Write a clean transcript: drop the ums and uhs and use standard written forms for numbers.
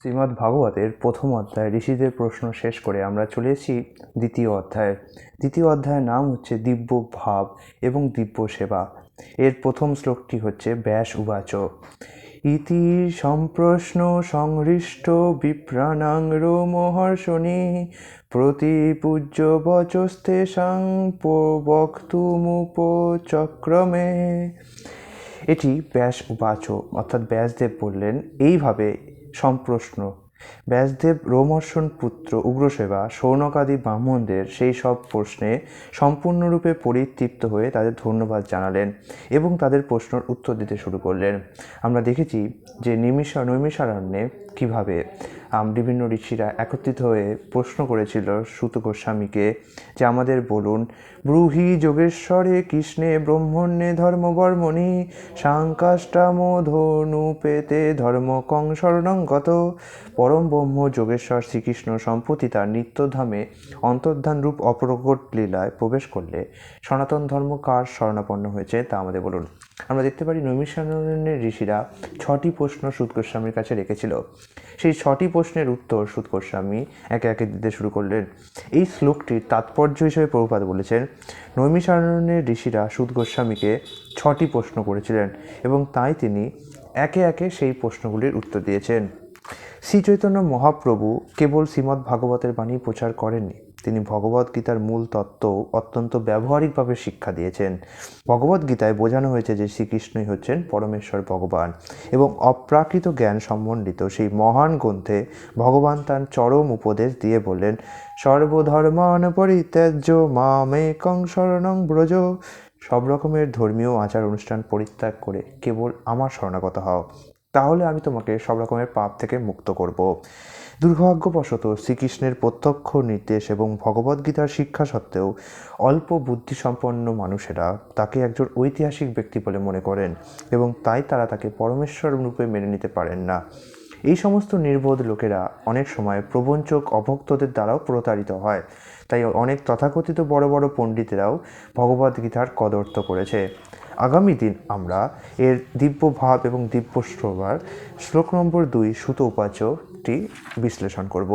শ্রীমদ্ ভাগবতের প্রথম অধ্যায় ঋষিদের প্রশ্ন শেষ করে আমরা চলে এসেছি দ্বিতীয় অধ্যায়ে। দ্বিতীয় অধ্যায়ের নাম হচ্ছে দিব্য ভাব এবং দিব্য সেবা। এর প্রথম শ্লোকটি হচ্ছে ব্যাস উবাচ ইতি সম্প্রশ্ন সংহৃষ্ট বিপ্রাণাং রোমহর্ষণি প্রতিপূজ্য বচস্তেষাং বক্তুমুপচক্রমে। এটি ব্যাস উবাচ, অর্থাৎ ব্যাসদেব বললেন এইভাবে সম্প্রশ্ন। ব্যাসদেব রোমহর্ষণ পুত্র উগ্রসেবা শৌনকাদি ব্রাহ্মণদের সেই সব প্রশ্নে সম্পূর্ণরূপে পরিতৃপ্ত হয়ে তাদের ধন্যবাদ জানালেন এবং তাদের প্রশ্নের উত্তর দিতে শুরু করলেন। আমরা দেখেছি যে নৈমিষারণ্যে কীভাবে বিভিন্ন ঋষিরা একত্রিত হয়ে প্রশ্ন করেছিল সূত গোস্বামীকে যে আমাদের বলুন, ব্রূহি যোগেশ্বরে কৃষ্ণে ব্রহ্মণ্যে ধর্মবর্মণি সাংকাষ্টামধনুপেতে ধর্ম কংশরণং গত। পরম ব্রহ্ম যোগেশ্বর শ্রীকৃষ্ণ সম্প্রতি তার নিত্যধামে অন্তর্ধান রূপ অপ্রকট লীলায় প্রবেশ করলে সনাতন ধর্ম কার শরণাপন্ন হয়েছে তা আমাদের বলুন। আমরা দেখতে পারি নৈমিষারণ্যের ঋষিরা 6টি প্রশ্ন সূত গোস্বামীর কাছে রেখেছিল। সেই 6টি প্রশ্নের উত্তর সূত গোস্বামী একে একে দিতে শুরু করলেন। এই শ্লোকটির তাৎপর্য হিসেবে প্রভুপাদ বলেছেন, নৈমিষারণ্যের ঋষিরা সূত গোস্বামীকে 6টি প্রশ্ন করেছিলেন এবং তাই তিনি একে একে সেই প্রশ্নগুলির উত্তর দিয়েছেন। শ্রী চৈতন্য মহাপ্রভু কেবল শ্রীমদ্ ভাগবতের বাণী প্রচার করেননি, তিনি ভগবদ্গীতার মূল তত্ত্ব অত্যন্ত ব্যবহারিকভাবে শিক্ষা দিয়েছেন। ভগবদ্গীতায় বোঝানো হয়েছে যে শ্রীকৃষ্ণই হচ্ছেন পরমেশ্বর ভগবান এবং অপ্রাকৃত জ্ঞান সম্বন্ধিত সেই মহান গ্রন্থে ভগবান তার চরম উপদেশ দিয়ে বললেন, সর্বধর্মান পরিত্যাজ্য মামেকং শরণং ব্রজ। সব রকমের ধর্মীয় আচার অনুষ্ঠান পরিত্যাগ করে কেবল আমার শরণাগত হও, তাহলে আমি তোমাকে সব রকমের পাপ থেকে মুক্ত করব। দুর্ভাগ্যবশত শ্রীকৃষ্ণের প্রত্যক্ষ নির্দেশ এবং ভগবদ্গীতার শিক্ষা সত্ত্বেও অল্প বুদ্ধিসম্পন্ন মানুষেরা তাকে একজন ঐতিহাসিক ব্যক্তি বলে মনে করেন এবং তাই তারা তাকে পরমেশ্বর রূপে মেনে নিতে পারেন না। এই সমস্ত নির্বোধ লোকেরা অনেক সময় প্রবঞ্চক অভক্তদের দ্বারাও প্রতারিত হয়। তাই অনেক তথাকথিত বড় বড় পণ্ডিতেরাও ভগবদ্গীতার কদর্থ করেছে। আগামী দিন আমরা এর দিব্য ভাব এবং দিব্য শ্লোক নম্বর 2 সূত উপাচটি বিশ্লেষণ করব।